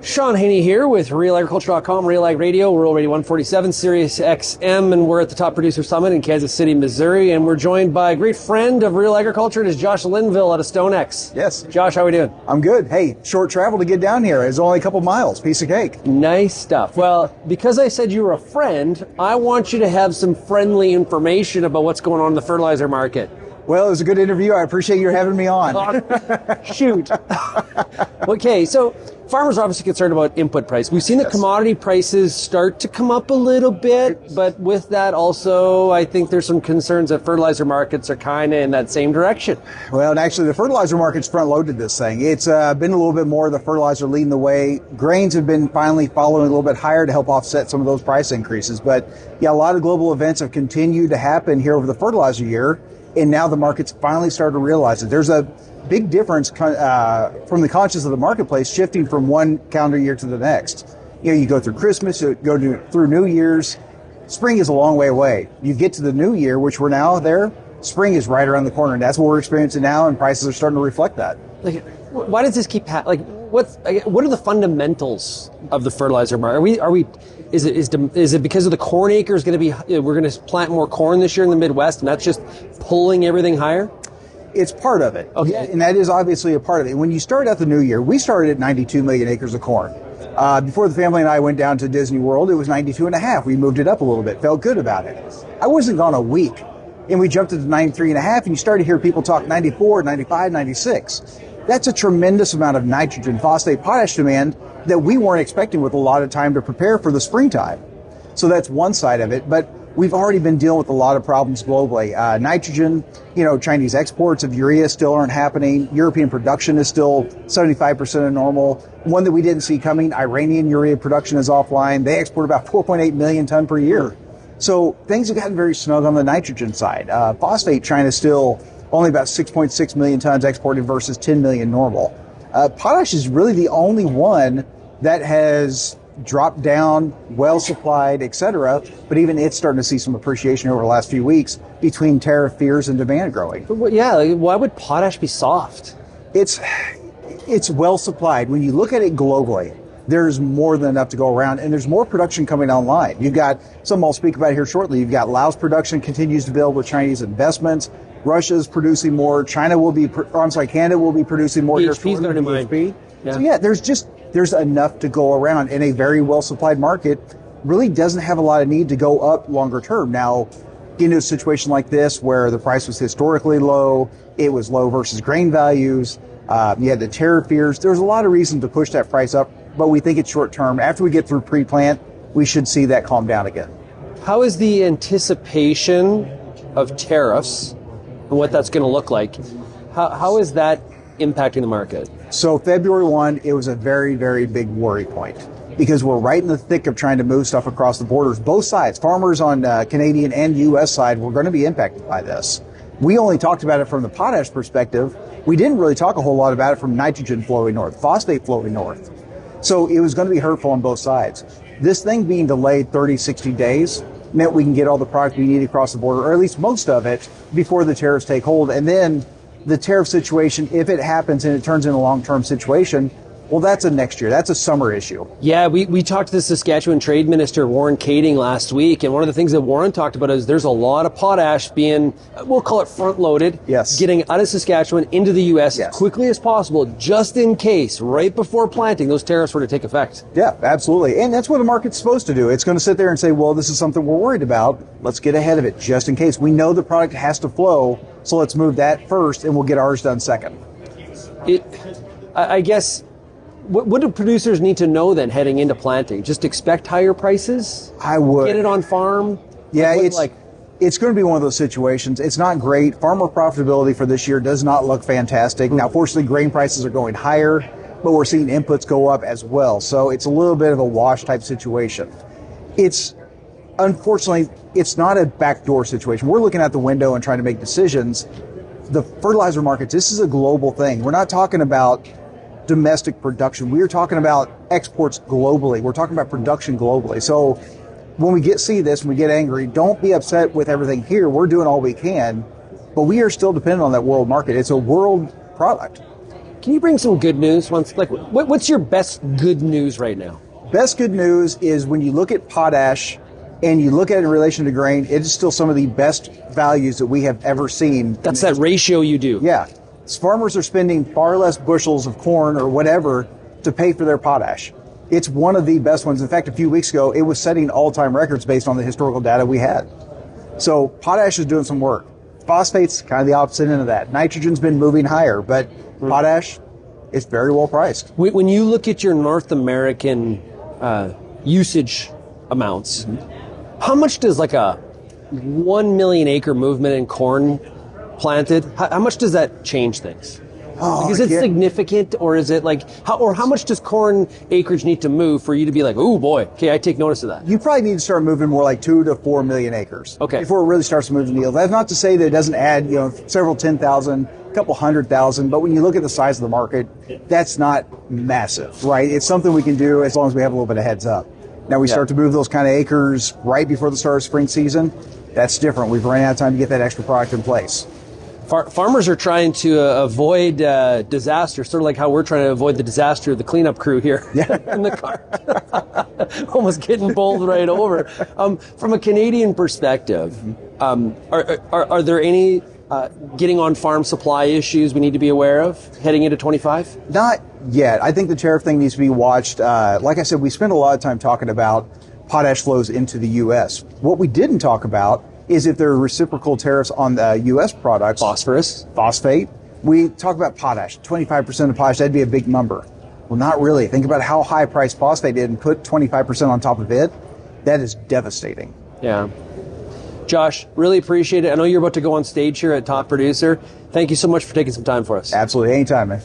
Sean Haney here with RealAgriculture.com, Real Ag Radio, Rural Radio 147, Sirius XM, and we're at the Top Producer Summit in Kansas City, Missouri, and we're joined by a great friend of Real Agriculture. It is Josh Linville out of StoneX. Yes. Josh, how are we doing? I'm good. Hey, short travel to get down here. It's only a couple miles. Piece of cake. Nice stuff. Well, because I said you were a friend, I want you to have some friendly information about what's going on in the fertilizer market. Well, it was a good interview. I appreciate you having me on. Shoot. Okay, so farmers are obviously concerned about input price. We've seen the commodity prices start to come up a little bit, but with that also, I think there's some concerns that fertilizer markets are kind of in that same direction. Well, and actually, the fertilizer market's front-loaded this thing. It's been a little bit more of the fertilizer leading the way. Grains have been finally following a little bit higher to help offset some of those price increases. But yeah, a lot of global events have continued to happen here over the fertilizer year, and now the market's finally started to realize it. There's a big difference from the conscience of the marketplace shifting from one calendar year to the next. You know, you go through Christmas, you go through New Year's. Spring is a long way away. You get to the new year, which we're now there. Spring is right around the corner, and that's what we're experiencing now, and prices are starting to reflect that. Like, why does this keep happening? Like, what are the fundamentals of the fertilizer market? Is it because of the corn acres going to be? We're going to plant more corn this year in the Midwest, and that's just pulling everything higher? It's part of it. Okay. And that is obviously a part of it. When you start out the new year, we started at 92 million acres of corn. Before the family and I went down to Disney World, it was 92 and a half. We moved it up a little bit, felt good about it. I wasn't gone a week, and we jumped to 93 and a half, and you started to hear people talk 94, 95, 96. That's a tremendous amount of nitrogen, phosphate, potash demand that we weren't expecting with a lot of time to prepare for the springtime. So that's one side of it, but we've already been dealing with a lot of problems globally. Nitrogen, Chinese exports of urea still aren't happening. European production is still 75% of normal. One that we didn't see coming, Iranian urea production is offline. They export about 4.8 million ton per year. So things have gotten very snug on the nitrogen side. Phosphate, China's still only about 6.6 million tons exported versus 10 million normal. Potash is really the only one that has dropped down, well supplied, etc. But even it's starting to see some appreciation over the last few weeks between tariff fears and demand growing. But yeah, why would potash be soft? It's well supplied. When you look at it globally, there's more than enough to go around, and there's more production coming online. You've got some I'll speak about here shortly. You've got Laos production continues to build with Chinese investments. Russia's producing more. Canada will be producing more. BHP's going to mine. Yeah. So yeah, there's enough to go around, and a very well supplied market really doesn't have a lot of need to go up longer term. Now, into a situation like this where the price was historically low, it was low versus grain values, you had the tariff fears, there's a lot of reason to push that price up, but we think it's short term. After we get through pre-plant, we should see that calm down again. How is the anticipation of tariffs and what that's going to look like? How is that impacting the market? So February 1, it was a very, very big worry point because we're right in the thick of trying to move stuff across the borders. Both sides, farmers on Canadian and U.S. side, were going to be impacted by this. We only talked about it from the potash perspective. We didn't really talk a whole lot about it from nitrogen flowing north, phosphate flowing north. So it was going to be hurtful on both sides. This thing being delayed 30, 60 days meant we can get all the product we need across the border, or at least most of it, before the tariffs take hold. And then the tariff situation, if it happens and it turns into a long-term situation, well, that's a next year. That's a summer issue. Yeah, we talked to the Saskatchewan Trade Minister, Warren Kading, last week, and one of the things that Warren talked about is there's a lot of potash being, we'll call it front-loaded, getting out of Saskatchewan into the U.S. as quickly as possible, just in case, right before planting, those tariffs were to take effect. Yeah, absolutely. And that's what a market's supposed to do. It's going to sit there and say, well, this is something we're worried about. Let's get ahead of it just in case. We know the product has to flow, so let's move that first, and we'll get ours done second. I guess, what do producers need to know then heading into planting? Just expect higher prices? I would. Get it on farm? Yeah, it's going to be one of those situations. It's not great. Farmer profitability for this year does not look fantastic. Now, fortunately, grain prices are going higher, but we're seeing inputs go up as well. So it's a little bit of a wash type situation. Unfortunately, it's not a backdoor situation. We're looking out the window and trying to make decisions. The fertilizer markets, this is a global thing. We're not talking about domestic production. We are talking about exports globally. We're talking about production globally. So when we see this and we get angry, don't be upset with everything here. We're doing all we can, but we are still dependent on that world market. It's a world product. Can you bring some good news? What's your best good news right now? Best good news is when you look at potash and you look at it in relation to grain, it is still some of the best values that we have ever seen. That's that ratio you do. Yeah. Farmers are spending far less bushels of corn or whatever to pay for their potash. It's one of the best ones. In fact, a few weeks ago, it was setting all-time records based on the historical data we had. So potash is doing some work. Phosphate's kind of the opposite end of that. Nitrogen's been moving higher, but potash is very well priced. When you look at your North American usage amounts, how much does like a 1 million acre movement in corn planted, how much does that change things? Is it significant, or is it like, how much does corn acreage need to move for you to be like, oh boy, okay, I take notice of that? You probably need to start moving more like 2 to 4 million acres before it really starts to move the needle. That's not to say that it doesn't add, several 10,000, a couple 100,000, but when you look at the size of the market, that's not massive, right? It's something we can do as long as we have a little bit of heads up. Now we start to move those kind of acres right before the start of spring season. That's different. We've run out of time to get that extra product in place. Farmers are trying to avoid disaster, sort of like how we're trying to avoid the disaster of the cleanup crew here in the car. Almost getting bowled right over. From a Canadian perspective, are there any getting on farm supply issues we need to be aware of heading into 25? Not yet. I think the tariff thing needs to be watched. Like I said, we spent a lot of time talking about potash flows into the U.S. What we didn't talk about is if there are reciprocal tariffs on the U.S. products. Phosphate. We talk about potash, 25% of potash, that'd be a big number. Well, not really. Think about how high priced phosphate is and put 25% on top of it. That is devastating. Yeah. Josh, really appreciate it. I know you're about to go on stage here at Top Producer. Thank you so much for taking some time for us. Absolutely. Anytime, man.